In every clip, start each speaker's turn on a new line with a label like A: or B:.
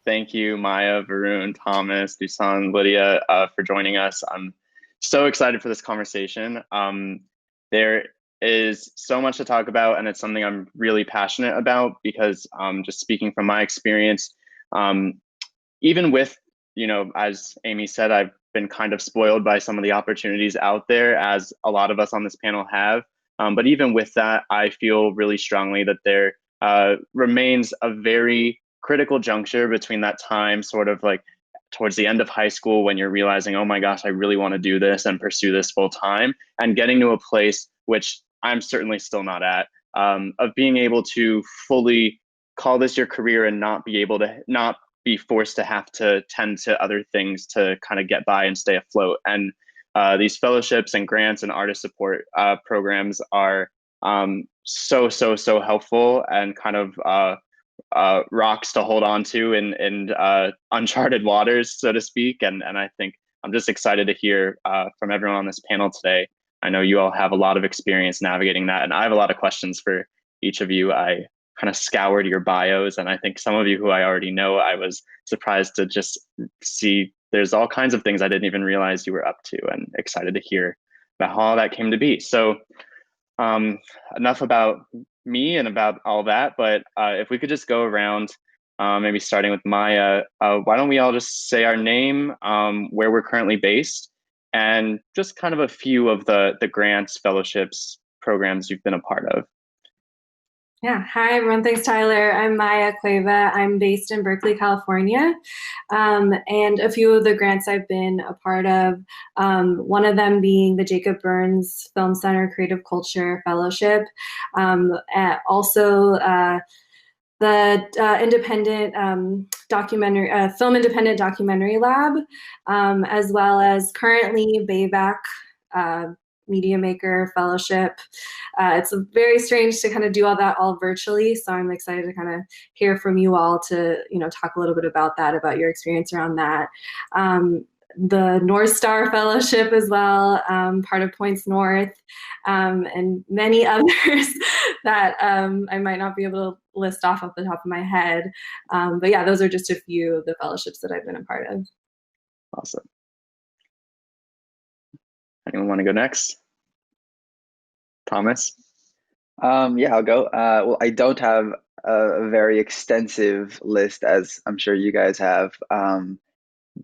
A: Thank you, Maya, Varun, Thomas, Dusan, Lydia, for joining us. I'm so excited for this conversation. There is so much to talk about, and it's something I'm really passionate about because just speaking from my experience, even with, as Amy said, I've been kind of spoiled by some of the opportunities out there, as a lot of us on this panel have. But even with that, I feel really strongly that there remains a very critical juncture between that time, sort of like towards the end of high school, when you're realizing, oh my gosh, I really want to do this and pursue this full time, and getting to a place, which I'm certainly still not at, of being able to fully call this your career and not be forced to have to tend to other things to kind of get by and stay afloat. And these fellowships and grants and artist support programs are so helpful, and kind of rocks to hold on to in uncharted waters, so to speak. And I think I'm just excited to hear from everyone on this panel today. I know you all have a lot of experience navigating that, and I have a lot of questions for each of you. I kind of scoured your bios, and I think some of you who I already know, I was surprised to just see there's all kinds of things I didn't even realize you were up to, and excited to hear about how all that came to be. So enough about me and about all that, but if we could just go around, maybe starting with Maya, why don't we all just say our name, where we're currently based, and just kind of a few of the grants, fellowships, programs you've been a part of.
B: Yeah, hi everyone, thanks Tyler. I'm Maya Cueva. I'm based in Berkeley, California, and a few of the grants I've been a part of, one of them being the Jacob Burns Film Center Creative Culture Fellowship, also the Independent Film Independent Documentary Lab, as well as currently BAYVAC Media Maker Fellowship. It's very strange to kind of do all that all virtually, so I'm excited to kind of hear from you all to talk a little bit about that, about your experience around that. The North Star Fellowship as well, part of Points North, and many others that I might not be able to list off the top of my head. But yeah, those are just a few of the fellowships that I've been a part of.
A: Awesome. Anyone want to go next? Thomas?
C: Yeah, I'll go. Well, I don't have a very extensive list, as I'm sure you guys have.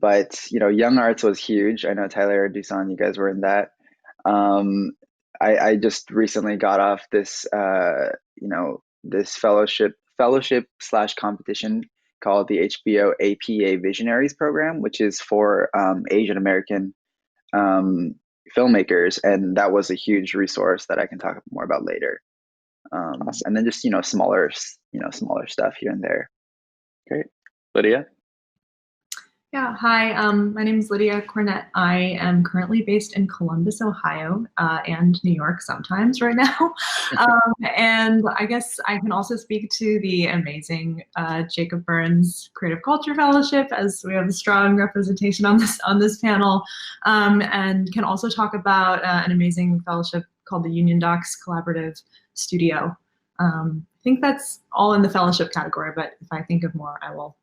C: But Young Arts was huge. I know Tyler, Dusan, you guys were in that. I just recently got off this this fellowship/competition called the HBO APA Visionaries Program, which is for Asian American filmmakers, and that was a huge resource that I can talk more about later.
A: Awesome.
C: And then just smaller stuff here and there.
A: Great. Lydia?
D: Yeah, hi, my name is Lydia Cornett. I am currently based in Columbus, Ohio, and New York sometimes right now. And I guess I can also speak to the amazing Jacob Burns Creative Culture Fellowship, as we have a strong representation on this panel, and can also talk about an amazing fellowship called the Union Docs Collaborative Studio. I think that's all in the fellowship category, but if I think of more, I will.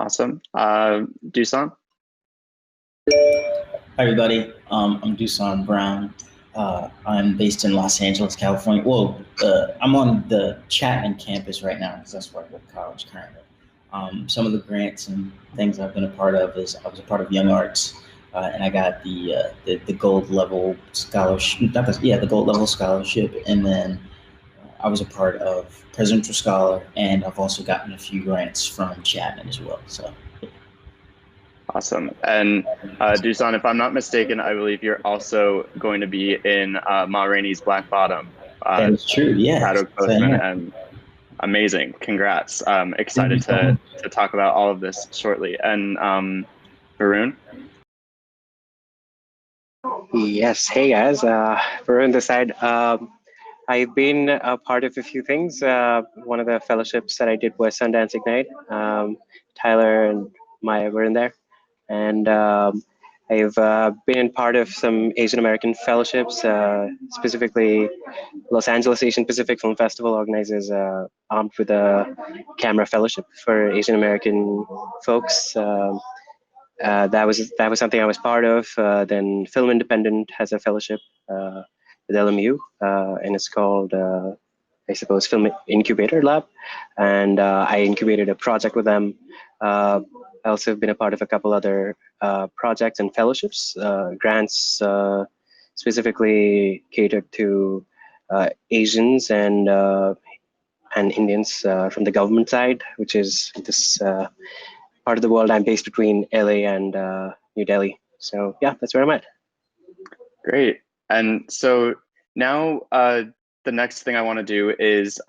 A: Awesome. Dusan?
E: Hi, everybody. I'm Dusan Brown. I'm based in Los Angeles, California. Well, I'm on the Chapman campus right now because that's where I go to college currently. Some of the grants and things I've been a part of is I was a part of Young Arts, and I got the gold level scholarship. The gold level scholarship, and then I was a part of Presidential Scholar, and I've also gotten a few grants from Chapman as well. So,
A: awesome. And Dusan, if I'm not mistaken, I believe you're also going to be in Ma Rainey's Black Bottom.
E: That is true. Yeah.
A: And amazing. Congrats. Excited to talk about all of this shortly. And Varun?
F: Yes. Hey guys. Varun this side. I've been a part of a few things. One of the fellowships that I did was Sundance Ignite. Tyler and Maya were in there. And I've been part of some Asian American fellowships, specifically Los Angeles Asian Pacific Film Festival organizes Armed with a Camera Fellowship for Asian American folks. That was something I was part of. Then Film Independent has a fellowship with LMU, and it's called, I suppose, Film Incubator Lab, and I incubated a project with them. I also have been a part of a couple other projects and fellowships, grants specifically catered to Asians and Indians from the government side, which is this part of the world. I'm based between LA and New Delhi. So yeah, that's where I'm at.
A: Great. And so now the next thing I want to do is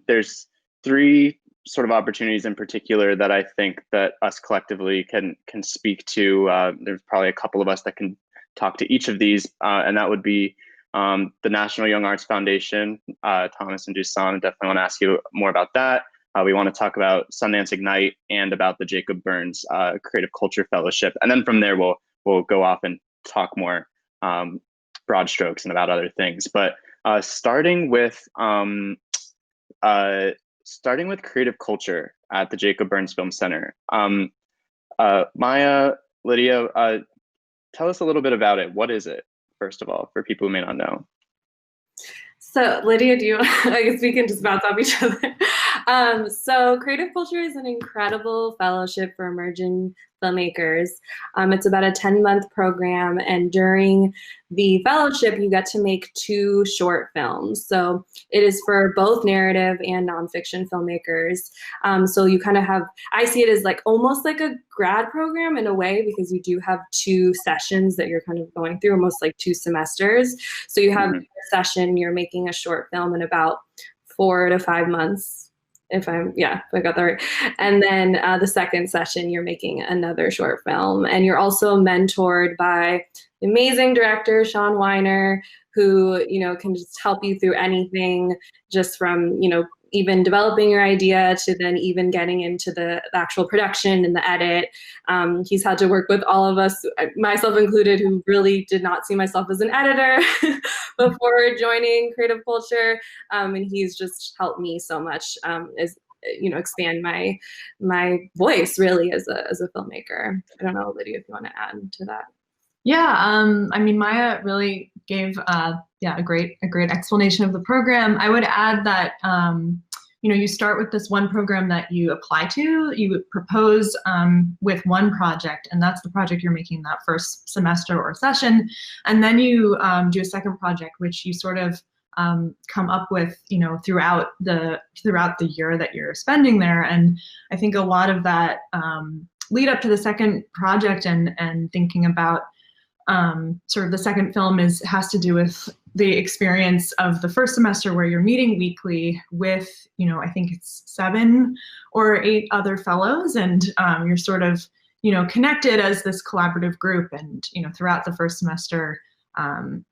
A: there's 3 sort of opportunities in particular that I think that us collectively can speak to. There's probably a couple of us that can talk to each of these, and that would be the National Young Arts Foundation. Thomas and Dusan, definitely want to ask you more about that. We want to talk about Sundance Ignite and about the Jacob Burns Creative Culture Fellowship, and then from there we'll go off and talk more broad strokes and about other things. But starting with creative culture at the Jacob Burns Film Center. Maya, Lydia, tell us a little bit about it. What is it, first of all, for people who may not know?
B: So Lydia, I guess we can just bounce off each other. So Creative Culture is an incredible fellowship for emerging filmmakers. It's about a 10-month program, and during the fellowship, you get to make 2 short films. So it is for both narrative and nonfiction filmmakers. So you kind of have, I see it as like almost like a grad program in a way, because you do have 2 sessions that you're kind of going through, almost like 2 semesters. So you have a session, you're making a short film in about 4 to 5 months. If I got that right. And then the second session, you're making another short film. And you're also mentored by the amazing director, Sean Weiner, who, can just help you through anything, just from, even developing your idea to then even getting into the actual production and the edit. He's had to work with all of us, myself included, who really did not see myself as an editor before joining Creative Culture. And he's just helped me so much expand my voice really as a filmmaker. I don't know, Lydia, if you want to add to that.
D: Yeah, I mean, Maya really gave a great explanation of the program. I would add that you start with this one program that you apply to. You propose with one project, and that's the project you're making that first semester or session, and then you do a second project, which you sort of come up with throughout the year that you're spending there. And I think a lot of that lead up to the second project and thinking about sort of the second film has to do with the experience of the first semester, where you're meeting weekly with, I think it's 7 or 8 other fellows, and you're sort of, connected as this collaborative group. And, throughout the first semester,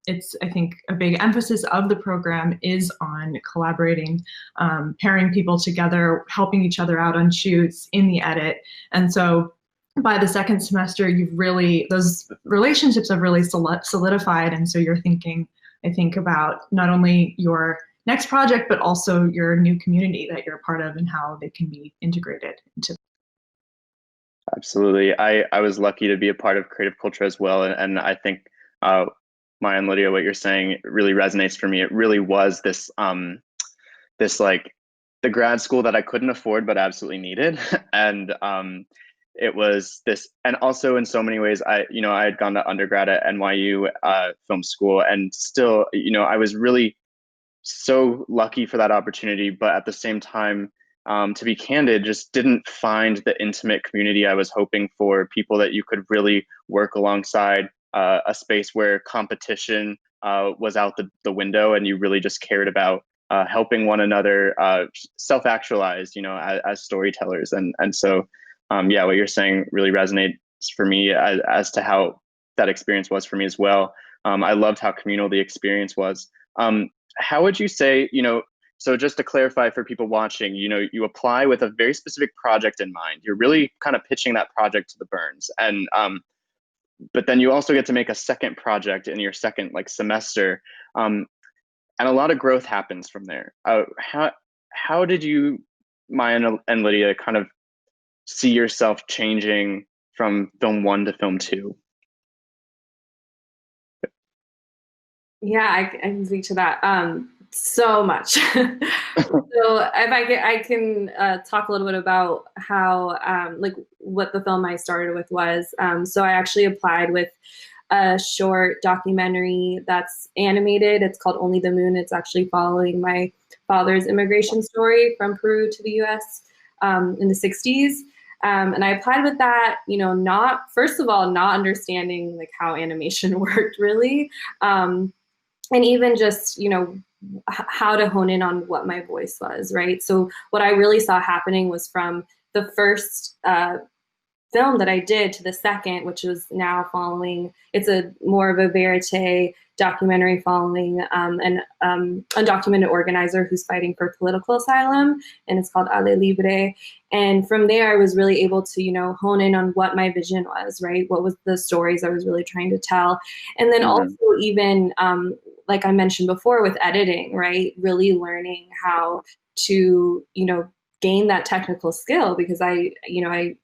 D: it's, I think, a big emphasis of the program is on collaborating, pairing people together, helping each other out on shoots, in the edit. And so by the second semester, those relationships have really solidified. And so you're thinking, I think, about not only your next project, but also your new community that you're a part of and how they can be integrated into.
A: Absolutely. I was lucky to be a part of Creative Culture as well. And I think Maya and Lydia, what you're saying really resonates for me. It really was this like the grad school that I couldn't afford, but absolutely needed. And it was this, and also in so many ways, I had gone to undergrad at NYU film school, and still, I was really so lucky for that opportunity. But at the same time, to be candid, just didn't find the intimate community I was hoping for, people that you could really work alongside, a space where competition was out the window, and you really just cared about helping one another self-actualize, as storytellers. And so, what you're saying really resonates for me as to how that experience was for me as well. I loved how communal the experience was. How would you say, so just to clarify for people watching, you apply with a very specific project in mind. You're really kind of pitching that project to the Burns. And but then you also get to make a second project in your second like semester, and a lot of growth happens from there. How did you, Maya and Lydia, kind of see yourself changing from film 1 to film 2?
B: Yeah, I can speak to that. So much. So if I can talk a little bit about how like what the film I started with was. So I actually applied with a short documentary that's animated. It's called Only the Moon. It's actually following my father's immigration story from Peru to the US in the 60s. And I applied with that, you know, not, first of all, not understanding like how animation worked really. And even just, you know, how to hone in on what my voice was, right? So what I really saw happening was from the first film that I did to the second, which was now following, it's a more of a verite documentary following an undocumented organizer who's fighting for political asylum, and it's called Ale Libre. And from there, I was really able to, you know, hone in on what my vision was, right? What was the stories I was really trying to tell? And then also even, like I mentioned before with editing, right? Really learning how to, you know, gain that technical skill, because I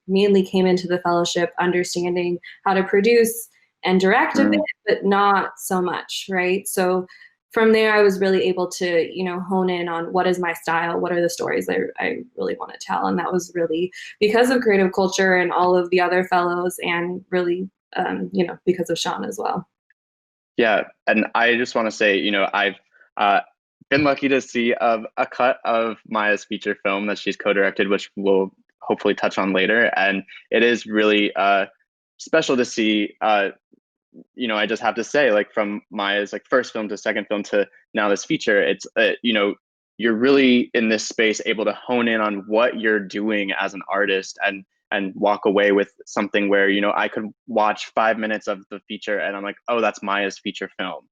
B: mainly came into the fellowship understanding how to produce and direct a bit, but not so much, right? So from there, I was really able to, you know, hone in on what is my style, what are the stories I really want to tell. And that was really because of creative culture and all of the other fellows, and really, you know, because of Sean as well.
A: Yeah, and I just want to say, you know, I've been lucky to see a cut of Maya's feature film that she's co-directed, which we'll hopefully touch on later. And it is really special to see. You know, I just have to say, like, from Maya's like first film to second film to now this feature, it's you know, you're really in this space able to hone in on what you're doing as an artist, and walk away with something where, you know, I could watch 5 minutes of the feature and I'm like, oh, that's Maya's feature film.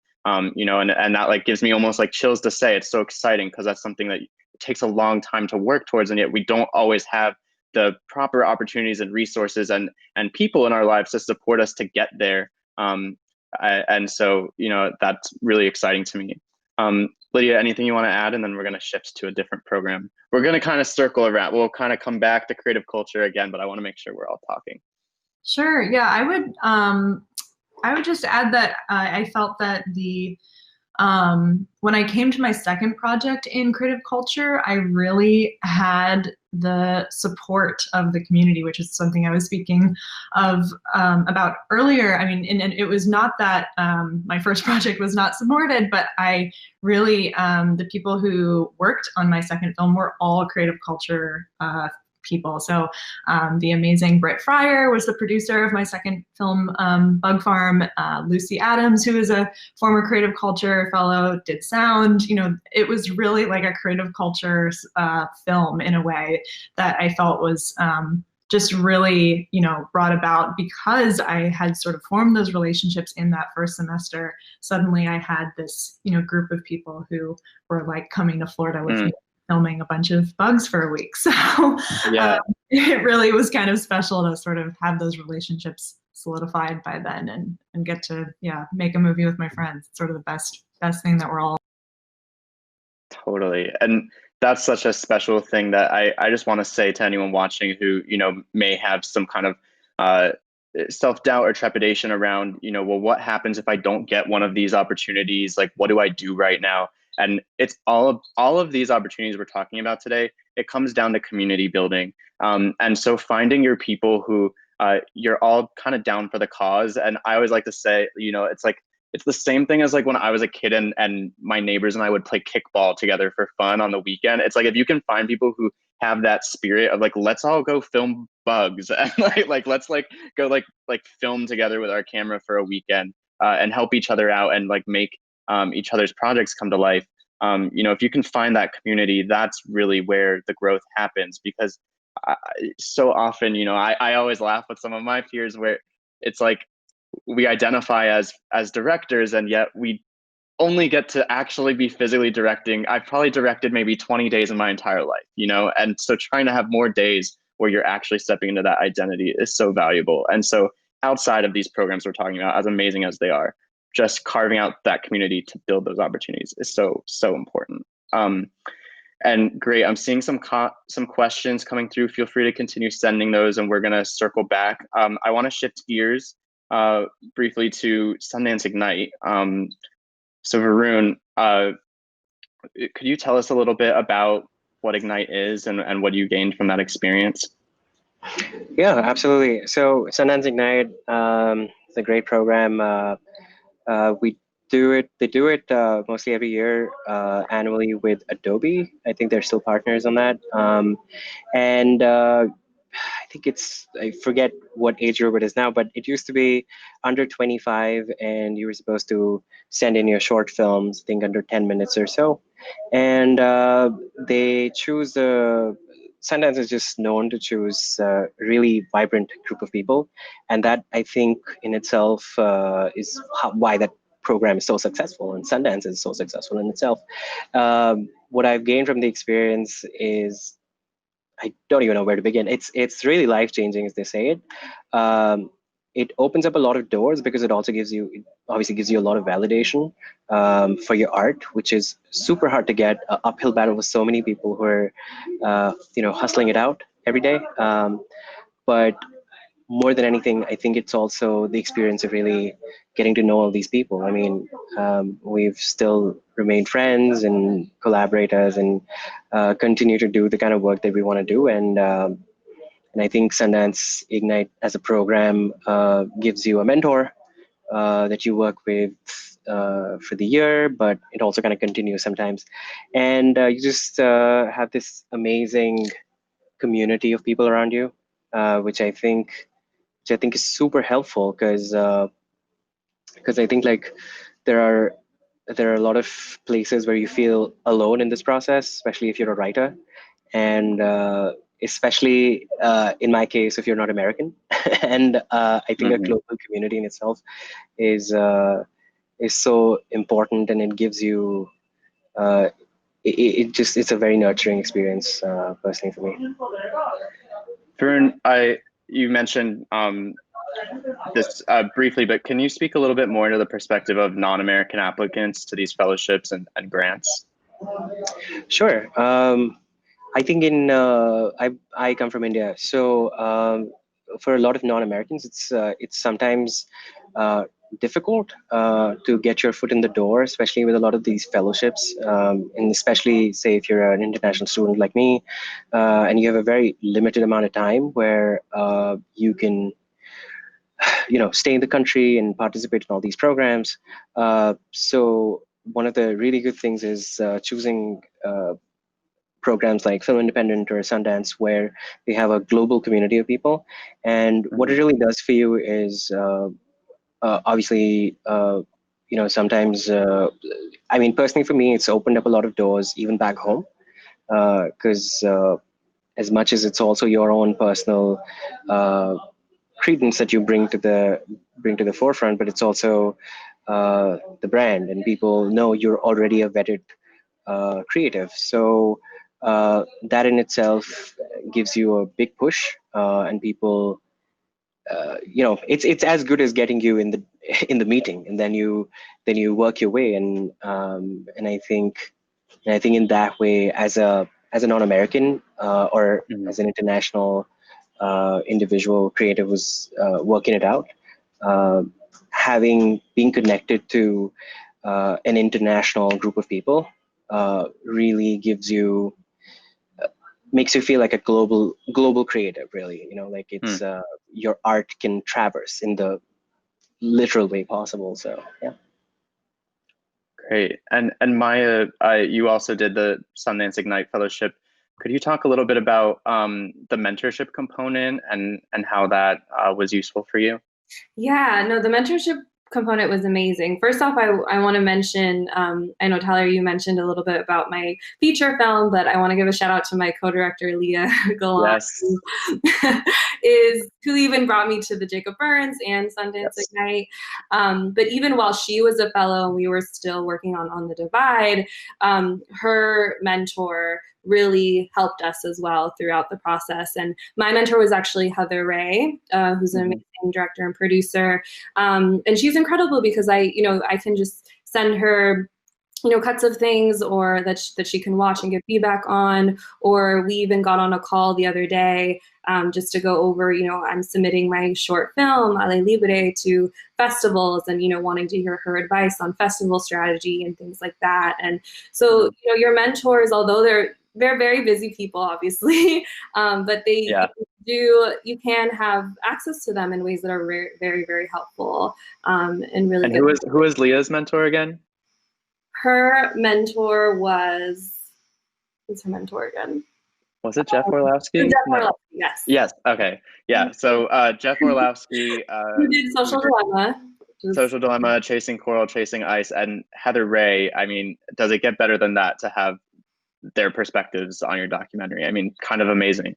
A: You know, and that like gives me almost like chills to say. It's so exciting because that's something that takes a long time to work towards, and yet we don't always have the proper opportunities and resources and people in our lives to support us to get there. And so, you know, that's really exciting to me. Lydia, anything you want to add? And then we're going to shift to a different program. We're going to kind of circle around. We'll kind of come back to creative culture again, but I want to make sure we're all talking.
D: Sure. Yeah, I would just add that I felt that the when I came to my second project in creative culture, I really had the support of the community, which is something I was speaking of about earlier. I mean, and it was not that my first project was not supported, but I really, the people who worked on my second film were all creative culture people. So the amazing Britt Fryer was the producer of my second film, Bug Farm. Lucy Adams, who is a former creative culture fellow, did sound. You know, it was really like a creative culture film in a way that I felt was just really, you know, brought about because I had sort of formed those relationships in that first semester. Suddenly I had this, you know, group of people who were like coming to Florida with me, filming a bunch of bugs for a week. So
A: yeah,
D: it really was kind of special to sort of have those relationships solidified by then and get to, yeah, make a movie with my friends. It's sort of the best thing that we're all.
A: Totally. And that's such a special thing that I just want to say to anyone watching who, you know, may have some kind of self-doubt or trepidation around, you know, well, what happens if I don't get one of these opportunities? Like, what do I do right now? And it's all of these opportunities we're talking about today. It comes down to community building. And so finding your people who you're all kind of down for the cause. And I always like to say, you know, it's like, it's the same thing as like when I was a kid and my neighbors and I would play kickball together for fun on the weekend. It's like, if you can find people who have that spirit of like, let's all go film bugs and like let's like go like film together with our camera for a weekend and help each other out and like make each other's projects come to life. You know, if you can find that community, that's really where the growth happens. Because so often, you know, I always laugh with some of my peers where it's like we identify as directors, and yet we only get to actually be physically directing. I've probably directed maybe 20 days in my entire life, you know, and so trying to have more days where you're actually stepping into that identity is so valuable. And so outside of these programs we're talking about, as amazing as they are, just carving out that community to build those opportunities is so important. And great, I'm seeing some questions coming through. Feel free to continue sending those, and we're gonna circle back. I want to shift gears briefly to Sundance Ignite. So Varun, could you tell us a little bit about what Ignite is and what you gained from that experience?
F: Yeah, absolutely. So Sundance Ignite, it's a great program. They do it mostly every year, annually with Adobe. I think they're still partners on that. And I think I forget what age group it is now, but it used to be under 25, and you were supposed to send in your short films, I think under 10 minutes or so. And they choose Sundance is just known to choose a really vibrant group of people. And that, I think, in itself is why that program is so successful, and Sundance is so successful in itself. What I've gained from the experience is, I don't even know where to begin. It's really life-changing, as they say it. It opens up a lot of doors because it obviously gives you a lot of validation for your art, which is super hard to get. An uphill battle with so many people who are, hustling it out every day. But more than anything, I think it's also the experience of really getting to know all these people. I mean, we've still remained friends and collaborators, and continue to do the kind of work that we want to do. And I think Sundance Ignite as a program gives you a mentor that you work with for the year, but it also kind of continues sometimes. And you just have this amazing community of people around you, which I think is super helpful, because I think, like, there are a lot of places where you feel alone in this process, especially if you're a writer, and especially in my case, if you're not American. And I think a global community in itself is so important, and it gives you it's a very nurturing experience, personally, for me.
A: Varun, you mentioned this briefly, but can you speak a little bit more into the perspective of non-American applicants to these fellowships and grants?
F: Sure. I think I come from India, so for a lot of non-Americans, it's sometimes difficult to get your foot in the door, especially with a lot of these fellowships, and especially, say, if you're an international student like me, and you have a very limited amount of time where you can stay in the country and participate in all these programs. So one of the really good things is choosing programs like Film Independent or Sundance, where they have a global community of people. And what it really does for you is obviously, sometimes, I mean, personally for me, it's opened up a lot of doors even back home, because as much as it's also your own personal credence that you bring to the forefront, but it's also the brand, and people know you're already a vetted creative. So that in itself gives you a big push, and people, it's as good as getting you in the meeting, and then you work your way. And I think in that way, as a non-American or as an international individual creative was working it out, being connected to an international group of people really makes you feel like a global creative, really. Like it's your art can traverse in the literal way possible. So yeah.
A: Great. And Maya, you also did the Sundance Ignite Fellowship. Could you talk a little bit about the mentorship component and how that was useful for you?
B: Yeah, no, the mentorship component was amazing. First off, I want to mention, I know, Tyler, you mentioned a little bit about my feature film, but I want to give a shout out to my co-director, Leah.
A: Yes.
B: is who even brought me to the Jacob Burns and Sundance Ignite. But even while she was a fellow and we were still working on The Divide, her mentor really helped us as well throughout the process. And my mentor was actually Heather Ray, who's an amazing director and producer. And she's incredible because I can just send her cuts of things or that she can watch and give feedback on, or we even got on a call the other day just to go over, I'm submitting my short film, Ale Libre, to festivals and, wanting to hear her advice on festival strategy and things like that. And so, your mentors, although they're very busy people, obviously, but you can have access to them in ways that are very, very, very helpful and really good.
A: Who was Leah's mentor again?
B: Her mentor was, who's her mentor again?
A: Was it Jeff Orlowski?
B: Jeff Orlowski, yes.
A: Yes, okay. Yeah, so Jeff Orlowski.
B: Who did Social Dilemma.
A: Social Dilemma, Chasing Coral, Chasing Ice, and Heather Ray. I mean, does it get better than that to have their perspectives on your documentary? I mean, kind of amazing.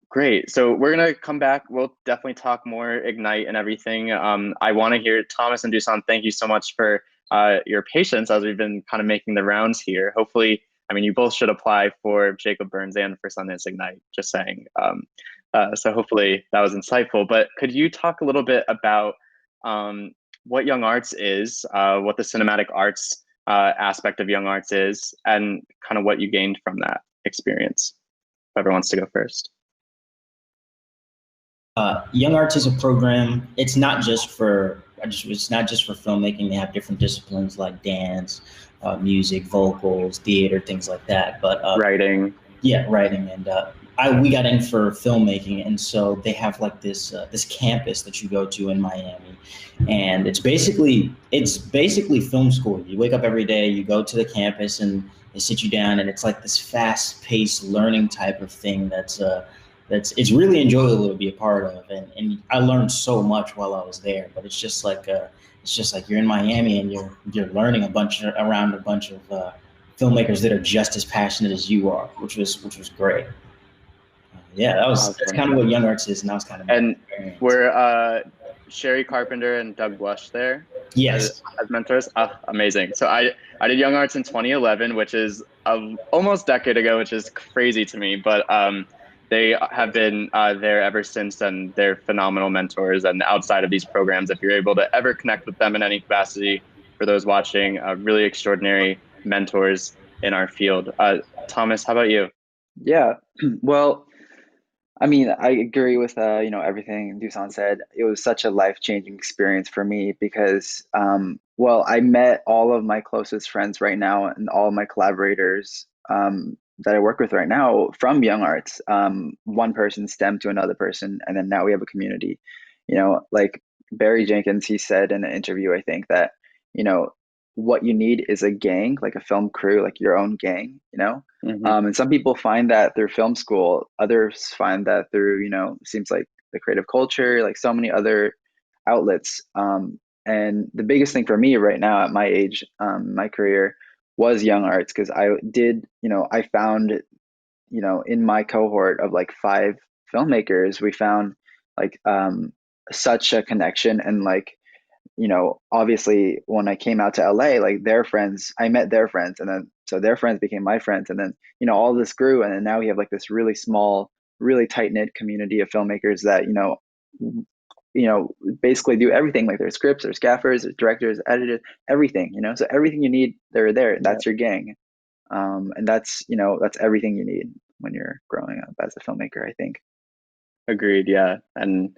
A: Great. So we're going to come back. We'll definitely talk more Ignite and everything. I want to hear Thomas and Dusan, thank you so much for your patience as we've been kind of making the rounds here. Hopefully, I mean, you both should apply for Jacob Burns and for Sundance Ignite, just saying. So hopefully that was insightful. But could you talk a little bit about what Young Arts is, what the cinematic arts aspect of Young Arts is, and kind of what you gained from that experience? Whoever wants to go first.
E: Young Arts is a program. It's not just for filmmaking. They have different disciplines like dance, music, vocals, theater, things like that. But
A: writing. Yeah,
E: writing. And we got in for filmmaking, and so they have like this campus that you go to in Miami, and it's basically film school. You wake up every day, you go to the campus, and they sit you down, and it's like this fast-paced learning type of thing it's really enjoyable to be a part of, and I learned so much while I was there. But it's just like you're in Miami and you're learning around a bunch of filmmakers that are just as passionate as you are, which was great. That's kind of what Young Arts is, and that was kind of
A: and were Sherry Carpenter and Doug Blush there?
E: Yes,
A: as mentors. Amazing. So I did Young Arts in 2011, which is almost a decade ago, which is crazy to me, but they have been there ever since, and they're phenomenal mentors. And outside of these programs, if you're able to ever connect with them in any capacity, for those watching, really extraordinary mentors in our field. Thomas, how about you?
C: Yeah, well, I mean, I agree with everything Dusan said. It was such a life-changing experience for me because, I met all of my closest friends right now and all of my collaborators that I work with right now from Young Arts. One person stemmed to another person, and then now we have a community. Like Barry Jenkins, he said in an interview, I think, that what you need is a gang, like a film crew, like your own gang. And some people find that through film school, others find that through seems like the creative culture, like so many other outlets. And the biggest thing for me right now at my age, my career, was Young Arts, because I found, in my cohort of like 5 filmmakers, we found like such a connection. And like, obviously when I came out to LA, like I met their friends, and then so their friends became my friends, and then all this grew, and then now we have like this really small, really tight-knit community of filmmakers that basically do everything. Like there's scripts, there's gaffers, there's directors, editors, everything, so everything you need, they're there. That's your gang. And that's everything you need when you're growing up as a filmmaker, I think.
A: Agreed. Yeah. And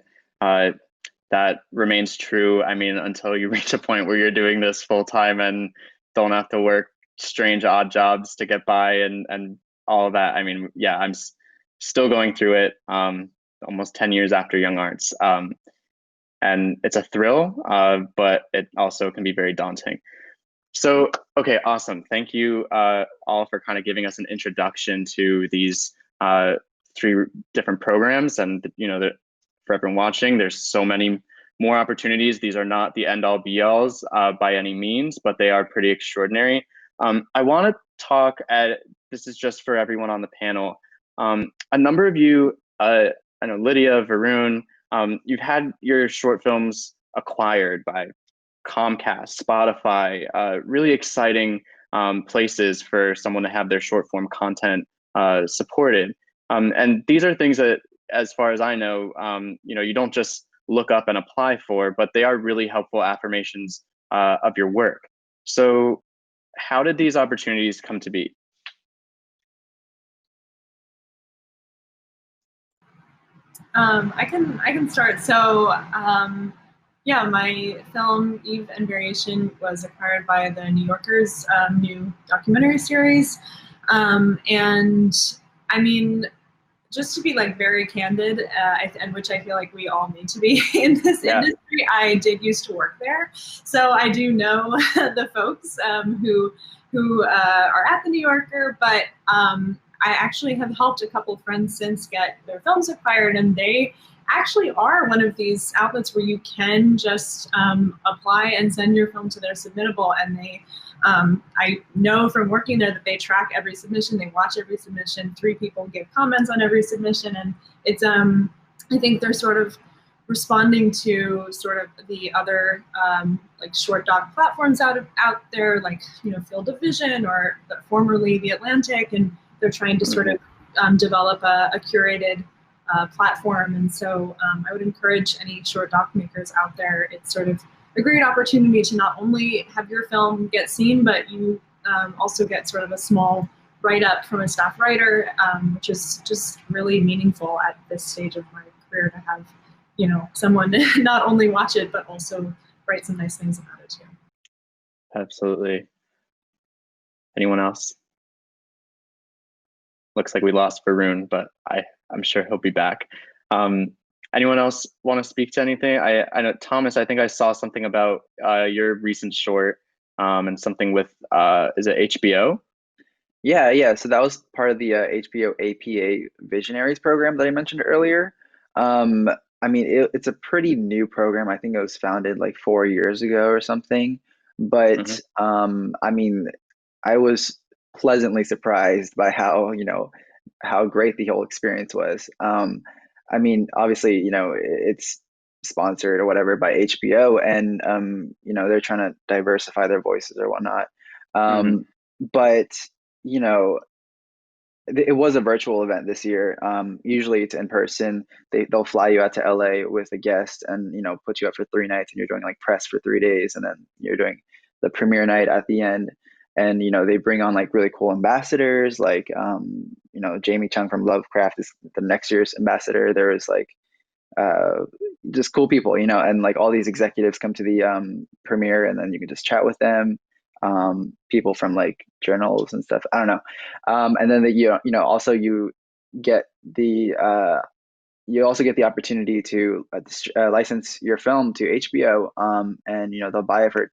A: that remains true. I mean, until you reach a point where you're doing this full time and don't have to work strange odd jobs to get by and all of that. I mean, yeah, I'm still going through it almost 10 years after Young Arts. And it's a thrill, but it also can be very daunting. So, okay, awesome. Thank you all for kind of giving us an introduction to these 3 different programs. And, for everyone watching, there's so many more opportunities. These are not the end-all be-alls by any means, but they are pretty extraordinary. I want to talk this is just for everyone on the panel. A number of you I know Lydia, Varun, you've had your short films acquired by Comcast, Spotify, really exciting places for someone to have their short form content supported. And these are things that, as far as I know, you don't just look up and apply for, but they are really helpful affirmations of your work. So how did these opportunities come to be?
D: I can start. So yeah, my film Eve and Variation was acquired by the New Yorker's new documentary series, and I mean, just to be like very candid, and which I feel like we all need to be in this industry, I did used to work there, so I do know the folks who are at the New Yorker, but I actually have helped a couple friends since get their films acquired, and they actually are one of these outlets where you can just apply and send your film to their submittable, and they I know from working there that they track every submission, they watch every submission, 3 people give comments on every submission, and it's I think they're sort of responding to sort of the other like short doc platforms out there, like Field of Vision or formerly The Atlantic, and they're trying to sort of develop a curated platform. And so I would encourage any short doc makers out there. It's sort of a great opportunity to not only have your film get seen, but you also get sort of a small write-up from a staff writer, which is just really meaningful at this stage of my career to have someone not only watch it, but also write some nice things about it too.
A: Absolutely. Anyone else? Looks like we lost Varun, but I'm sure he'll be back. Anyone else want to speak to anything? I know, Thomas, I think I saw something about your recent short and something with, is it HBO?
C: Yeah. So that was part of the HBO APA Visionaries program that I mentioned earlier. I mean, it's a pretty new program. I think it was founded like 4 years ago or something. But I mean, I was pleasantly surprised by how great the whole experience was. I mean, obviously, it's sponsored or whatever by HBO, and they're trying to diversify their voices or whatnot. But it was a virtual event this year. Usually it's in person. They'll fly you out to LA with a guest and put you up for 3 nights, and you're doing like press for 3 days, and then you're doing the premiere night at the end. And they bring on like really cool ambassadors, like Jamie Chung from Lovecraft is the next year's ambassador. There is like just cool people, and like all these executives come to the premiere, and then you can just chat with them. People from like journals and stuff. I don't know. And then also you get the you also get the opportunity to license your film to HBO, and they'll buy it for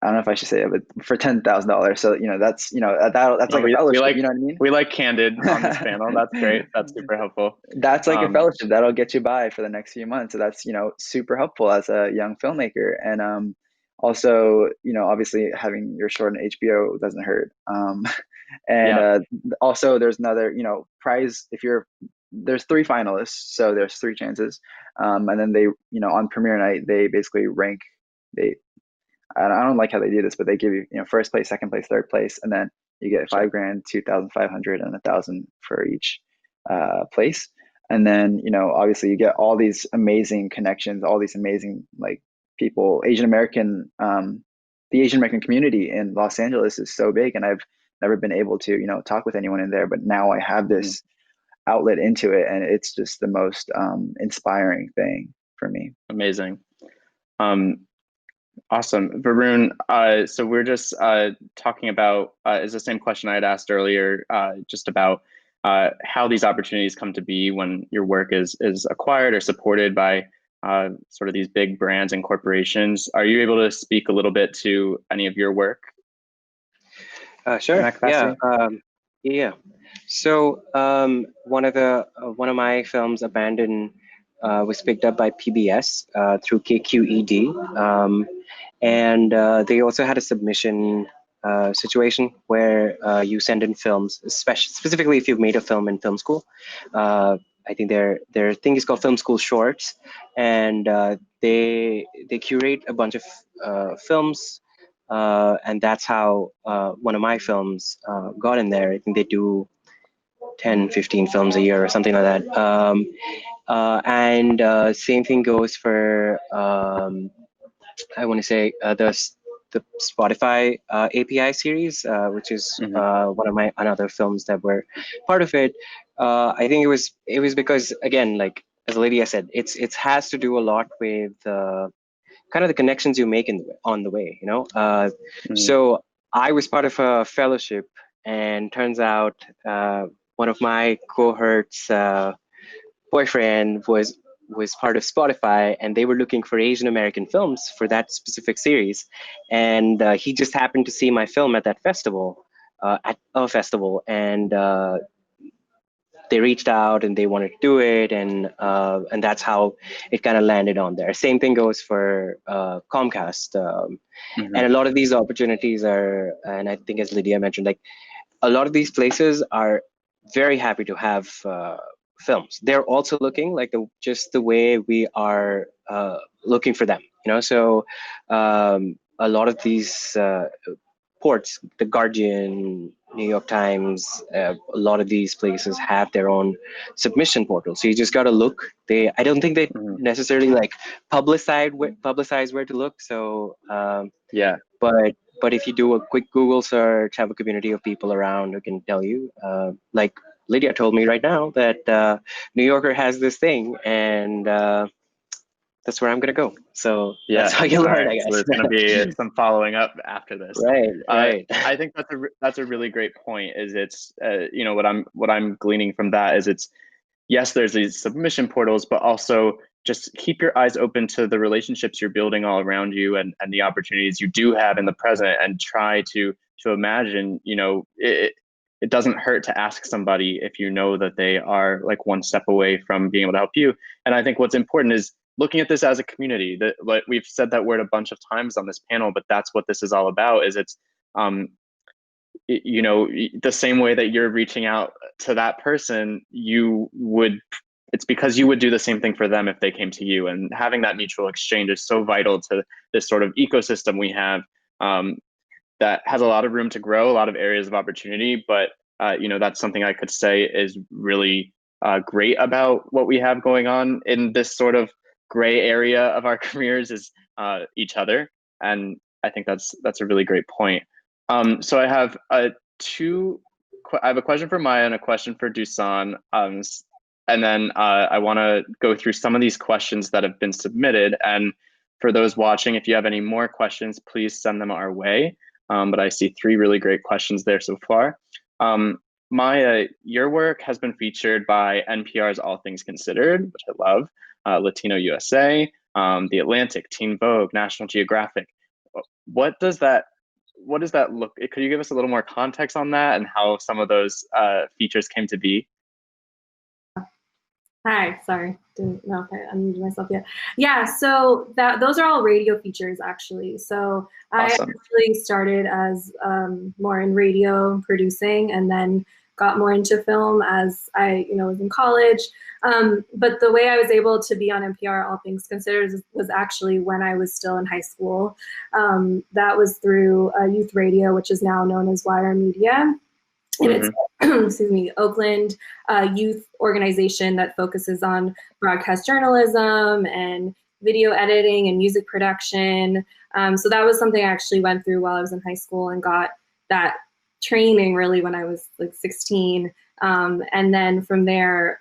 C: I don't know if I should say it, but for $10,000. So that's that's like a fellowship.
A: Like,
C: you know what I mean?
A: We like candid on this panel. That's great. That's super helpful.
C: That's like a fellowship that'll get you by for the next few months. So that's super helpful as a young filmmaker. And also obviously having your short on HBO doesn't hurt. And also there's another prize if there's 3 finalists, so there's 3 chances. And then they on premiere night they basically rank. I don't like how they do this, but they give you first place, second place, third place, and then you get $5,000, 2,500, and 1,000 for each place. And then obviously you get all these amazing connections, all these amazing like people. The Asian American community in Los Angeles is so big, and I've never been able to talk with anyone in there, but now I have this outlet into it, and it's just the most inspiring thing for me.
A: Amazing. Awesome. Varun, so we're just talking about, is the same question I had asked earlier, just about how these opportunities come to be when your work is acquired or supported by sort of these big brands and corporations. Are you able to speak a little bit to any of your work?
F: Sure. Yeah. So one of my films, Abandon, was picked up by PBS through KQED, and they also had a submission situation where you send in films, specifically if you've made a film in film school. I think their thing is called Film School Shorts, and they curate a bunch of films, and that's how one of my films got in there. I think they do 10, 15 films a year or something like that. And same thing goes for I want to say the Spotify API series, which is one of my another films that were part of it. I think it was because, again, like as Lydia said, it has to do a lot with kind of the connections you make on the way, you know. So I was part of a fellowship, and turns out one of my cohorts' boyfriend was part of Spotify, and they were looking for Asian American films for that specific series, and he just happened to see my film at that festival, and they reached out and they wanted to do it, and that's how it kind of landed on there. Same thing goes for Comcast, and a lot of these opportunities are, and I think as Lydia mentioned, like a lot of these places are very happy to have films. They're also looking like just the way we are looking for them, you know. So a lot of these ports, the Guardian, New York Times, a lot of these places have their own submission portal. So you just got to look. I don't think they necessarily like publicize where to look. So
A: yeah,
F: but if you do a quick Google search, have a community of people around who can tell you, like Lydia told me right now that New Yorker has this thing, and that's where I'm gonna go. So
A: yeah,
F: that's how you learn, I guess.
A: So there's gonna be some following up after this.
F: Right.
A: I think that's a really great point. Is it's you know, what I'm gleaning from that is it's, yes, there's these submission portals, but also just keep your eyes open to the relationships you're building all around you, and the opportunities you do have in the present, and try to imagine, you know, it doesn't hurt to ask somebody if you know that they are like one step away from being able to help you. And I think what's important is looking at this as a community. That, like, we've said that word a bunch of times on this panel, but that's what this is all about. Is it's you know, the same way that you're reaching out to that person, it's because you would do the same thing for them if they came to you. And having that mutual exchange is so vital to this sort of ecosystem we have, that has a lot of room to grow, a lot of areas of opportunity. But you know, that's something I could say is really great about what we have going on in this sort of gray area of our careers, is each other. And I think that's a really great point. So I have I have a question for Maya and a question for Dusan. And then I want to go through some of these questions that have been submitted. And for those watching, if you have any more questions, please send them our way. But I see 3 really great questions there so far. Maya, your work has been featured by NPR's All Things Considered, which I love, Latino USA, The Atlantic, Teen Vogue, National Geographic. What does that look? Could you give us a little more context on that and how some of those features came to be?
B: Hi, sorry, didn't know if I unmuted myself yet. Yeah, so those are all radio features actually. So
A: Awesome.
B: I actually started as more in radio producing, and then got more into film as I was in college. But the way I was able to be on NPR All Things Considered was actually when I was still in high school. That was through youth radio, which is now known as Wire Media. And it's excuse me, Oakland youth organization that focuses on broadcast journalism and video editing and music production. So that was something I actually went through while I was in high school, and got that training really when I was like 16. And then from there,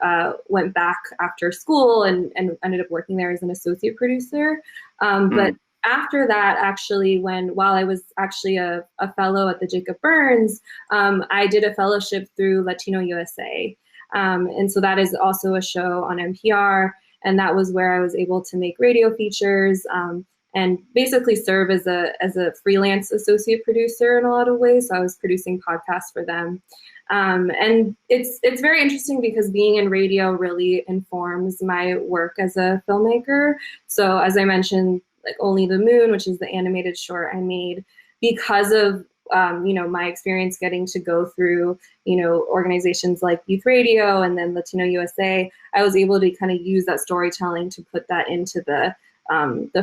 B: went back after school and ended up working there as an associate producer. But after that, actually, while I was actually a fellow at the Jacob Burns, I did a fellowship through Latino USA. And so that is also a show on NPR. And that was where I was able to make radio features and basically serve as a freelance associate producer in a lot of ways. So I was producing podcasts for them. And it's very interesting because being in radio really informs my work as a filmmaker. So as I mentioned, like Only the Moon, which is the animated short I made, because of my experience getting to go through, organizations like Youth Radio and then Latino USA, I was able to kind of use that storytelling to put that into the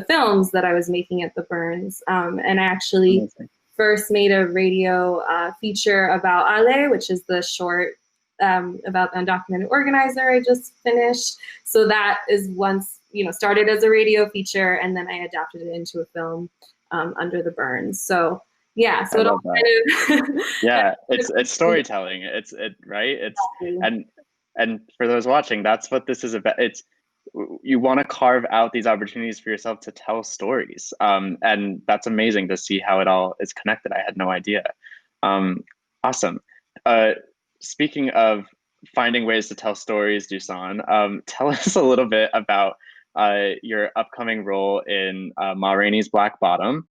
B: films that I was making at the Burns. And I actually first made a radio feature about Ale, which is the short about the undocumented organizer I just finished. So that is once, started as a radio feature, and then I adapted it into a film under the Burns. So yeah, so it all kind of
A: yeah, it's storytelling. Right. And for those watching, that's what this is about. You want to carve out these opportunities for yourself to tell stories, and that's amazing to see how it all is connected. I had no idea. Awesome. Speaking of finding ways to tell stories, Dusan, tell us a little bit about your upcoming role in Ma Rainey's Black Bottom,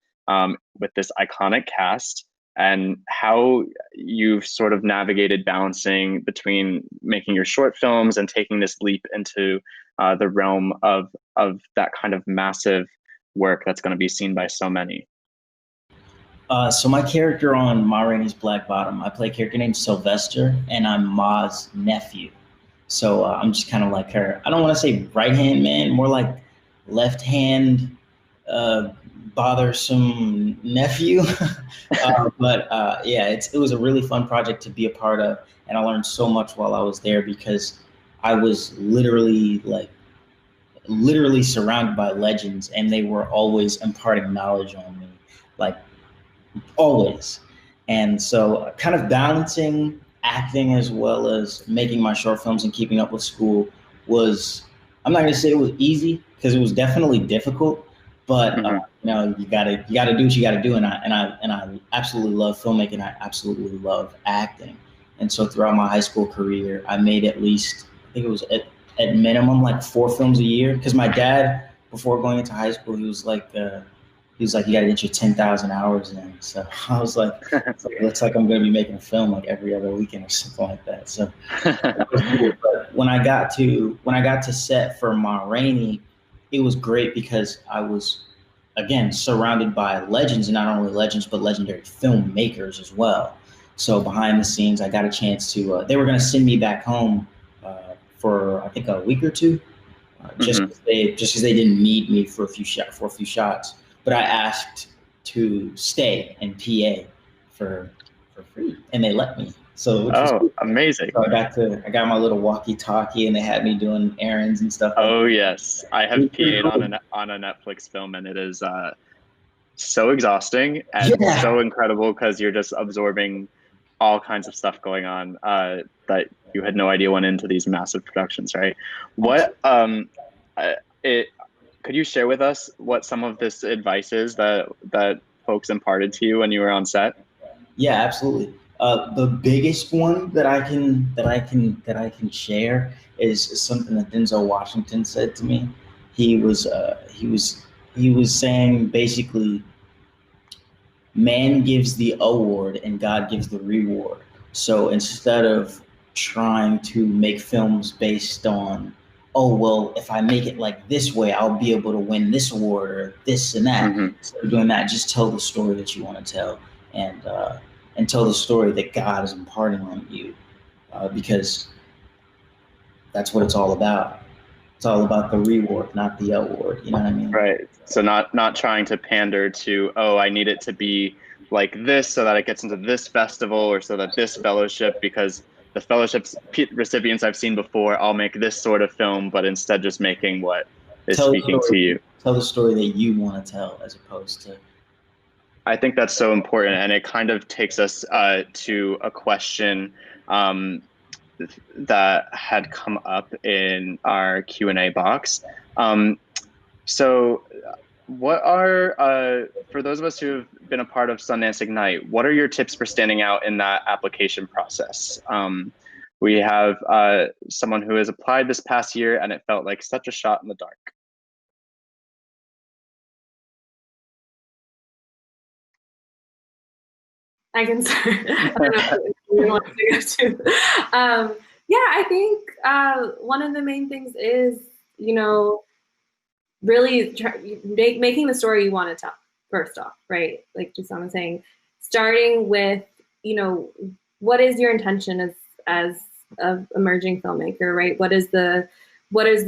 A: with this iconic cast, and how you've sort of navigated balancing between making your short films and taking this leap into the realm of that kind of massive work that's going to be seen by so many.
E: So my character on Ma Rainey's Black Bottom, I play a character named Sylvester, and I'm Ma's nephew. So I'm just kind of like her, I don't want to say right-hand man, more like left-hand bothersome nephew. But yeah, it was a really fun project to be a part of, and I learned so much while I was there because I was literally surrounded by legends, and they were always imparting knowledge on me, like always. And so kind of balancing acting as well as making my short films and keeping up with school was, I'm not gonna say it was easy, because it was definitely difficult, but you gotta do what you gotta do. And I absolutely love filmmaking. I absolutely love acting. And so throughout my high school career, I made at least, I think it was at minimum like 4 films a year. Because my dad, before going into high school, he was like, you gotta get your 10,000 hours in. So I was like, it looks like I'm gonna be making a film like every other weekend or something like that. So that was cool. But when I got to set for Ma Rainey, it was great because I was, again, surrounded by legends, and not only legends, but legendary filmmakers as well. So behind the scenes, I got a chance to, they were gonna send me back home for I think a week or two, just because they didn't need me for a few shots. But I asked to stay in PA for free, and they let me. So
A: cool. Amazing!
E: So I got my little walkie-talkie, and they had me doing errands and stuff.
A: Oh yes, I have PA'd on a Netflix film, and it is so exhausting and so incredible because you're just absorbing all kinds of stuff going on that you had no idea went into these massive productions, right? What could you share with us what some of this advice is that folks imparted to you when you were on set?
E: Yeah, absolutely. The biggest one that I can share is something that Denzel Washington said to me. He was saying basically, man gives the award and God gives the reward. So instead of trying to make films based on, oh, well, if I make it like this way, I'll be able to win this award or this and that. Instead of doing that, just tell the story that you want to tell, and tell the story that God is imparting on you, because that's what it's all about. It's all about the reward, not the award. You know what I mean?
A: Right. So not trying to pander to, oh, I need it to be like this so that it gets into this festival or so that this fellowship, because the fellowships recipients I've seen before, I'll make this sort of film, but instead just making what is speaking to you.
E: Tell the story that you want to tell, as opposed to.
A: I think that's so important, and it kind of takes us to a question that had come up in our Q&A box. So what are, for those of us who have been a part of Sundance Ignite, what are your tips for standing out in that application process? We have someone who has applied this past year, and it felt like such a shot in the dark.
B: I can start. I don't know if you want to go too. Yeah, I think one of the main things is, really making the story you want to tell, first off, right? Like Dusan was saying, starting with, you know, what is your intention as an emerging filmmaker, right? What is the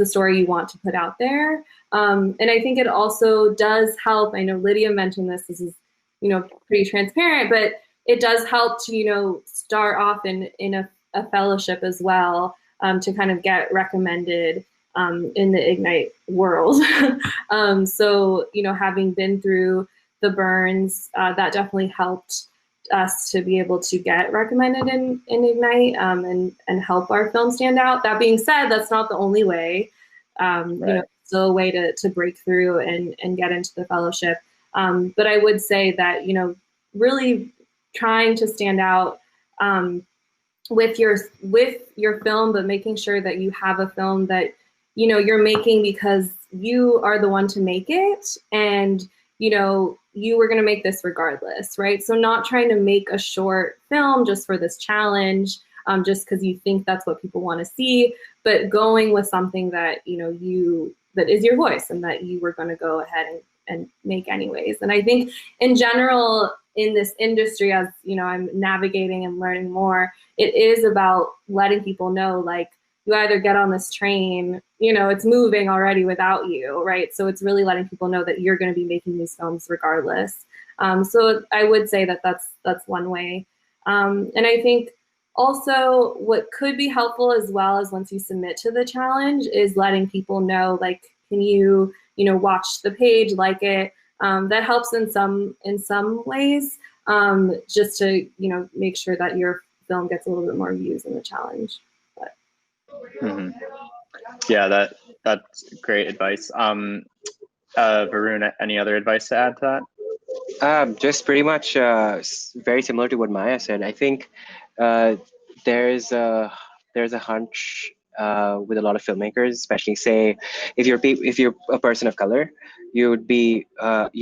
B: story you want to put out there? And I think it also does help. I know Lydia mentioned this. This is, you know, pretty transparent, but it does help to, you know, start off in a fellowship as well, to kind of get recommended in the Ignite world. So, you know, having been through the burns, that definitely helped us to be able to get recommended in Ignite, and help our film stand out. That being said, that's not the only way. Right. You know, still a way to break through and get into the fellowship. But I would say that, you know, really trying to stand out with your film, but making sure that you have a film that, you know, you're making because you are the one to make it, and, you know, you were going to make this regardless, right? So not trying to make a short film just for this challenge, just because you think that's what people want to see, but going with something that, you know, that is your voice and that you were going to go ahead and make anyways. And I think in general, in this industry, as you know, I'm navigating and learning more, it is about letting people know, like, you either get on this train, you know, it's moving already without you, right? So it's really letting people know that you're going to be making these films regardless. So I would say that that's one way. And I think also what could be helpful as well as once you submit to the challenge is letting people know, like, can you know, watch the page, like it. That helps in some ways, just to, you know, make sure that your film gets a little bit more views in the challenge. But.
A: Mm-hmm. Yeah, that's great advice. Varun, any other advice to add to that?
F: Just pretty much very similar to what Maya said. I think there's a hunch with a lot of filmmakers, especially say if you're a person of color, you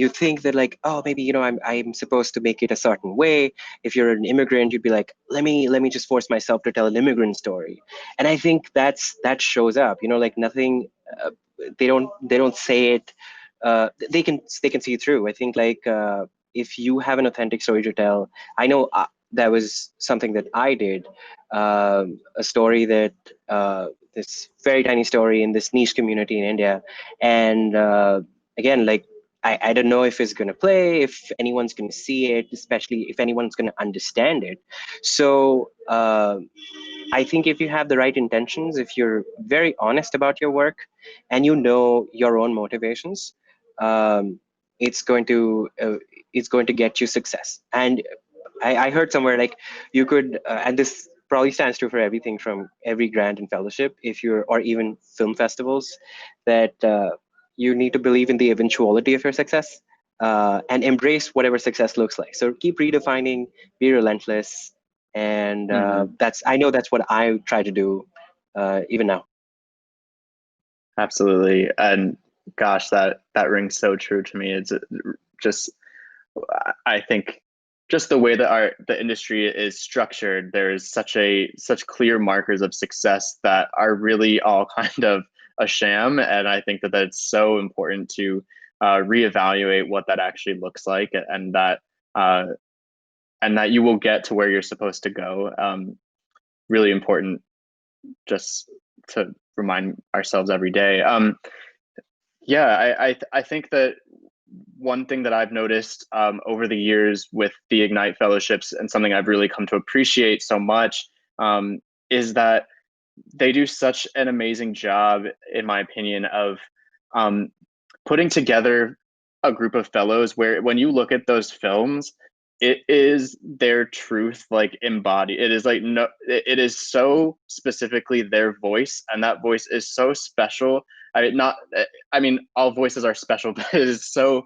F: think that, like, oh, maybe, you know, I'm supposed to make it a certain way. If you're an immigrant, you'd be like, let me just force myself to tell an immigrant story. And I think that shows up, you know, like nothing. They don't say it. They can see it through. I think, like, if you have an authentic story to tell, I know that was something that I did, a story that this very tiny story in this niche community in India, and again, like, I don't know if it's going to play, if anyone's going to see it, especially if anyone's going to understand it. So I think if you have the right intentions, if you're very honest about your work, and you know your own motivations, it's going to get you success. And I heard somewhere, like, you could, and this probably stands true for everything from every grant and fellowship, or even film festivals, that you need to believe in the eventuality of your success, and embrace whatever success looks like. So keep redefining, be relentless, and I know that's what I try to do even now.
A: Absolutely. And gosh, that rings so true to me. It's just, I think, just the way that the industry is structured, there's such clear markers of success that are really all kind of a sham. And I think that it's so important to reevaluate what that actually looks like, and that you will get to where you're supposed to go. Really important just to remind ourselves every day. Yeah, I think that one thing that I've noticed over the years with the Ignite fellowships, and something I've really come to appreciate so much, is that they do such an amazing job, in my opinion, of putting together a group of fellows where, when you look at those films, it is their truth, like, embodied. It is like, no, it is so specifically their voice, and that voice is so special. I mean, all voices are special, but it is so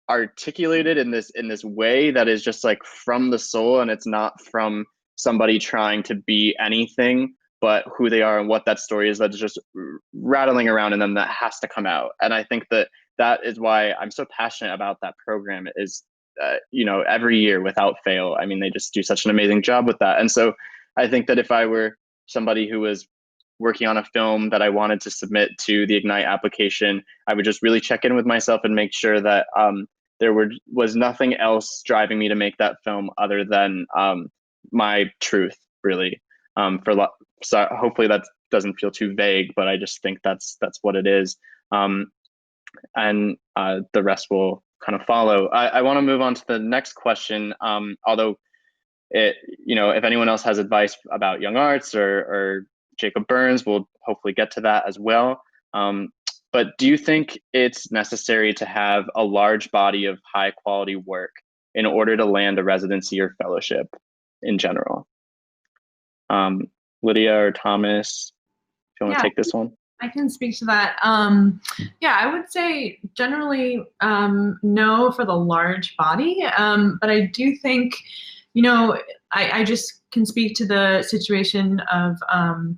A: articulated in this way that is just like from the soul, and it's not from somebody trying to be anything but who they are and what that story is, that's just rattling around in them, that has to come out. And I think that is why I'm so passionate about that program. Is you know, every year without fail, I mean, they just do such an amazing job with that. And so I think that if I were somebody who was working on a film that I wanted to submit to the Ignite application, I would just really check in with myself and make sure that was nothing else driving me to make that film other than my truth, really. So hopefully that doesn't feel too vague, but I just think that's what it is. And the rest will kind of follow. I want to move on to the next question. Although if anyone else has advice about young arts or Jacob Burns, we'll hopefully get to that as well. But do you think it's necessary to have a large body of high quality work in order to land a residency or fellowship in general? Lydia or Thomas, if you want to take this one.
D: I can speak to that. Yeah, I would say generally no for the large body, but I do think, I just can speak to the situation of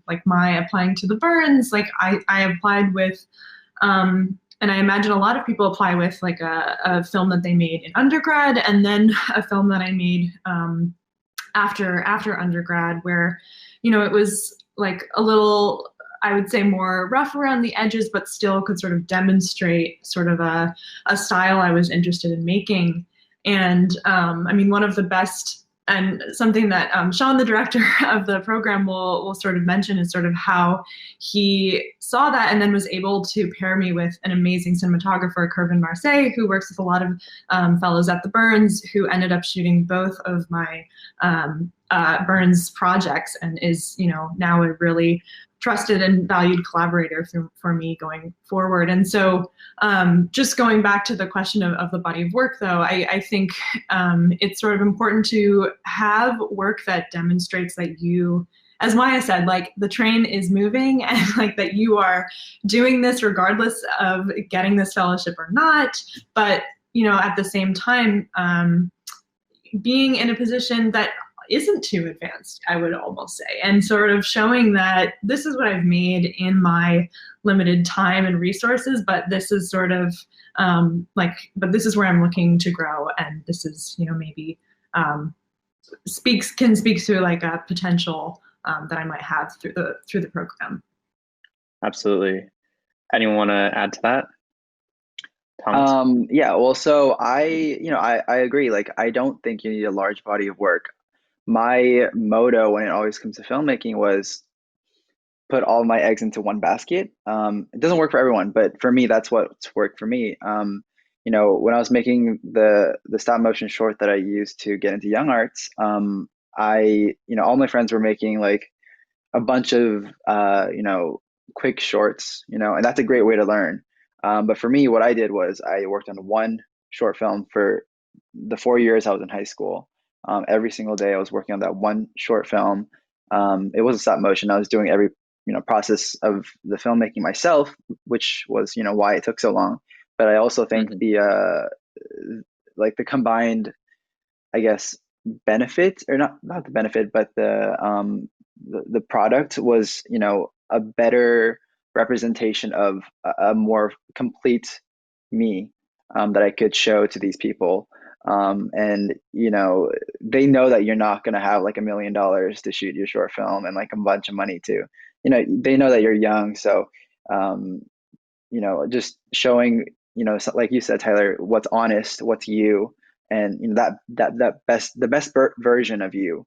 D: like my applying to the Burns. Like I applied with, and I imagine a lot of people apply with like a film that they made in undergrad, and then a film that I made after undergrad, where it was like a little, I would say, more rough around the edges, but still could sort of demonstrate sort of a style I was interested in making. And I mean, one of the best, and something that Sean, the director of the program, will sort of mention is sort of how he saw that and then was able to pair me with an amazing cinematographer, Kervin Marseille, who works with a lot of fellows at the Burns, who ended up shooting both of my Burns projects and is, now a really trusted and valued collaborator for me going forward. And so just going back to the question of the body of work, though, I think it's sort of important to have work that demonstrates that you, as Maya said, like the train is moving and like that you are doing this regardless of getting this fellowship or not. But, at the same time, being in a position that isn't too advanced, I would almost say, and sort of showing that this is what I've made in my limited time and resources, but this is sort of but this is where I'm looking to grow, and this is, maybe can speak to like a potential that I might have through the program.
A: Absolutely. Anyone want to add to that? Thomas?
C: Yeah, well, so I agree. Like, I don't think you need a large body of work. My motto when it always comes to filmmaking was put all my eggs into one basket. It doesn't work for everyone, but for me, that's what's worked for me. When I was making the stop motion short that I used to get into young arts, all my friends were making like a bunch of quick shorts, and that's a great way to learn. But for me, what I did was I worked on one short film for the 4 years I was in high school. Every single day I was working on that one short film. It was a stop motion. I was doing every process of the filmmaking myself, which was why it took so long. But I also think the combined, I guess, benefit, or not the benefit, but the product was a better representation of a more complete me that I could show to these people. And they know that you're not going to have like $1 million to shoot your short film and like a bunch of money too. They know that you're young, so just showing like you said, Tyler, what's honest, what's you, and the best version of you.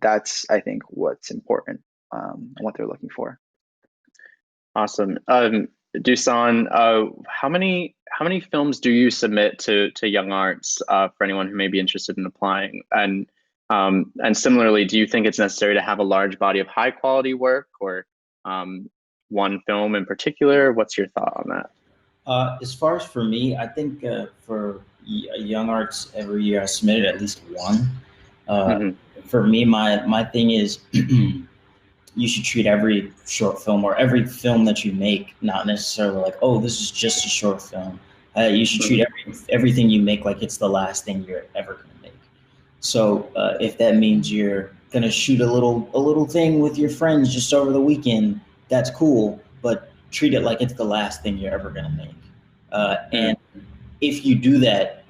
C: That's, I think, what's important, and what they're looking for.
A: Awesome. Dusan, how many films do you submit to Young Arts for anyone who may be interested in applying? And similarly, do you think it's necessary to have a large body of high quality work, or one film in particular? What's your thought on that?
E: As far as for me, I think for Young Arts every year I submitted at least one. For me, my thing is you should treat every short film or every film that you make not necessarily like, oh, this is just a short film. You should treat everything you make like it's the last thing you're ever going to make. So if that means you're going to shoot a little thing with your friends just over the weekend, that's cool, but treat it like it's the last thing you're ever going to make. And if you do that,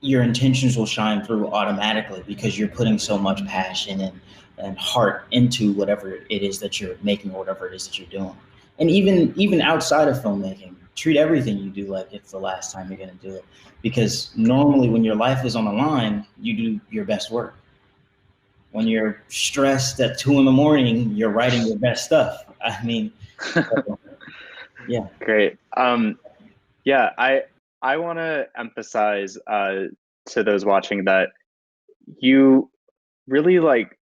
E: your intentions will shine through automatically because you're putting so much passion and heart into whatever it is that you're making or whatever it is that you're doing. And even outside of filmmaking, treat everything you do like it's the last time you're going to do it. Because normally when your life is on the line, you do your best work. When you're stressed at 2 a.m, you're writing your best stuff. I mean, yeah.
A: Great. Yeah, I want to emphasize to those watching that you really, like,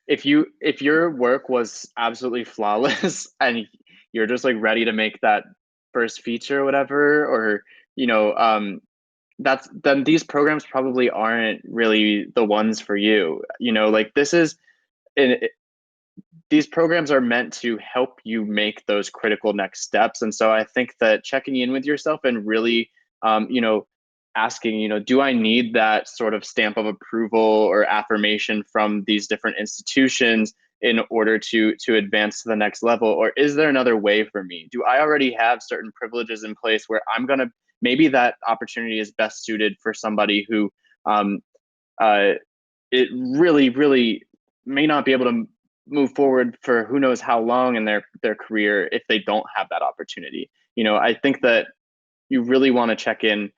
A: if your work was absolutely flawless and you're just like ready to make that first feature or whatever, or then these programs probably aren't really the ones for you. Like these programs are meant to help you make those critical next steps. And so I think that checking in with yourself and really, asking, do I need that sort of stamp of approval or affirmation from these different institutions in order to advance to the next level? Or is there another way for me? Do I already have certain privileges in place where maybe that opportunity is best suited for somebody who it really, really may not be able to move forward for who knows how long in their career if they don't have that opportunity. I think that you really want to check in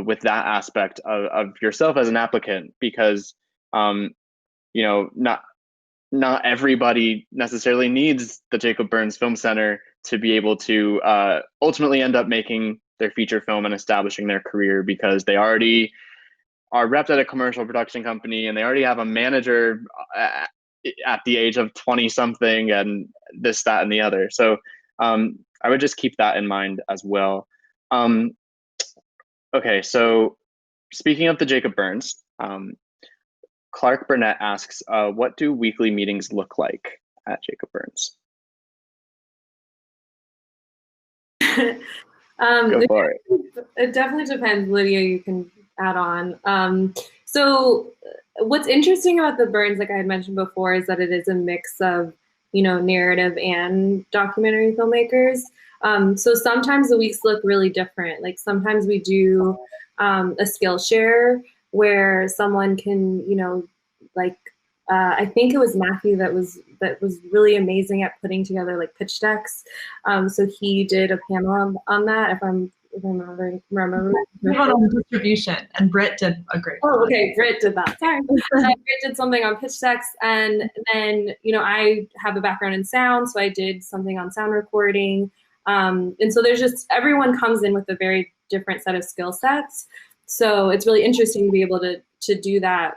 A: with that aspect of yourself as an applicant, because not everybody necessarily needs the Jacob Burns Film Center to be able to ultimately end up making their feature film and establishing their career, because they already are repped at a commercial production company and they already have a manager at the age of 20 something and this, that, and the other. So I would just keep that in mind as well. Okay, so speaking of the Jacob Burns, Clark Burnett asks, what do weekly meetings look like at Jacob Burns? Go for it.
B: It definitely depends. Lydia, you can add on. So what's interesting about the Burns, like I had mentioned before, is that it is a mix of, narrative and documentary filmmakers. So sometimes the weeks look really different. Like sometimes we do a skill share where someone can, I think it was Matthew that was really amazing at putting together like pitch decks. So he did a panel on that, if I'm remembering.
D: On distribution, and Britt did a great one.
B: Oh, okay, Britt did that. Sorry. Britt did something on pitch decks, and then I have a background in sound, so I did something on sound recording. And so there's just, everyone comes in with a very different set of skill sets. So it's really interesting to be able to do that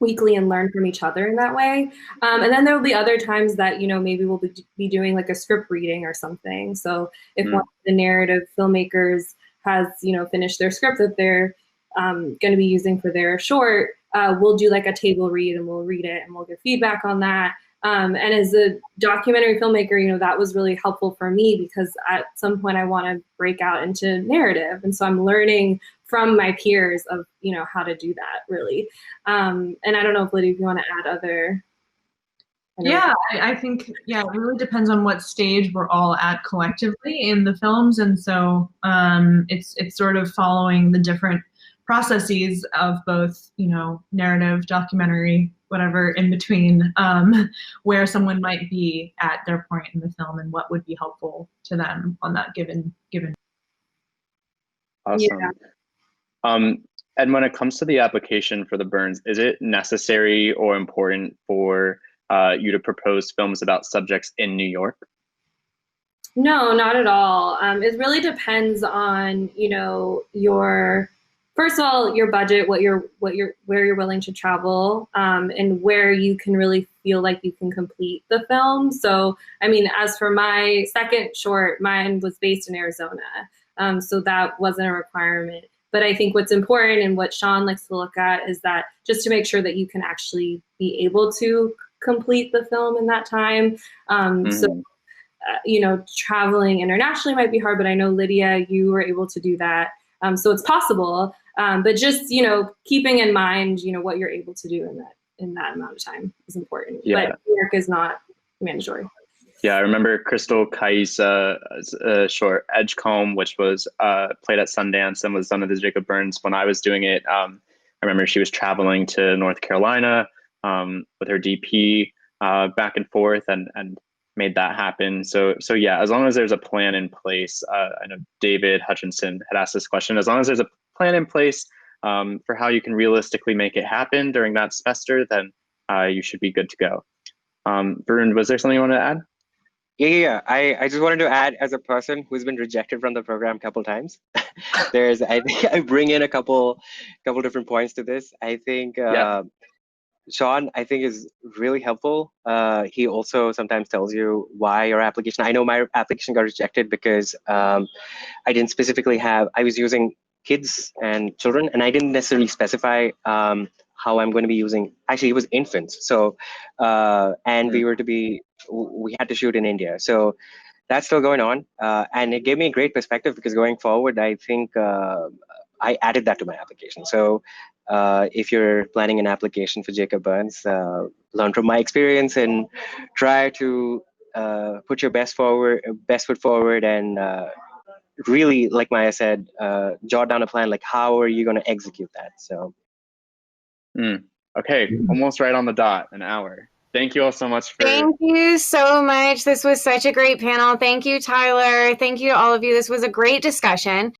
B: weekly and learn from each other in that way. And then there will be other times that, maybe we'll be doing like a script reading or something. So if one of the narrative filmmakers has, finished their script that they're going to be using for their short, we'll do like a table read and we'll read it and we'll give feedback on that. And as a documentary filmmaker, that was really helpful for me, because at some point I want to break out into narrative. And so I'm learning from my peers of, how to do that really. And I don't know if Lydia, if you want to add other.
D: Yeah, I think, it really depends on what stage we're all at collectively in the films. And so it's sort of following the different processes of both, narrative, documentary, whatever in between, where someone might be at their point in the film and what would be helpful to them on that given.
A: Awesome. Yeah. And when it comes to the application for the Burns, is it necessary or important for you to propose films about subjects in New York?
B: No, not at all. It really depends on, your, first of all, your budget, where you're willing to travel, and where you can really feel like you can complete the film. So, I mean, as for my second short, mine was based in Arizona. So that wasn't a requirement. But I think what's important and what Sean likes to look at is that just to make sure that you can actually be able to complete the film in that time. So, traveling internationally might be hard, but I know Lydia, you were able to do that. So it's possible, but just, keeping in mind, what you're able to do in that amount of time is important. Yeah. But New York is not mandatory.
A: Yeah, I remember Crystal Kai's short Edgecomb, which was played at Sundance and was done at the Jacob Burns when I was doing it. I remember she was traveling to North Carolina with her DP back and forth and made that happen. So yeah, as long as there's a plan in place, I know David Hutchinson had asked this question, as long as there's a plan in place for how you can realistically make it happen during that semester, then you should be good to go. Varun, was there something you want to add?
F: Yeah. I just wanted to add, as a person who's been rejected from the program a couple times, I think I bring in a couple different points to this. I think Sean, I think, is really helpful. He also sometimes tells you why your application. I know my application got rejected because I didn't specifically have. I was using kids and children, and I didn't necessarily specify how I'm going to be using. Actually, it was infants. So, and we had to shoot in India. So that's still going on, and it gave me a great perspective because going forward, I think I added that to my application. So if you're planning an application for Jacob Burns, learn from my experience and try to put your best foot forward, and really, like Maya said, jot down a plan. Like, how are you going to execute that? So.
A: Okay, almost right on the dot, an hour. Thank you all so much for.
G: Thank you so much. This was such a great panel. Thank you, Tyler. Thank you to all of you. This was a great discussion.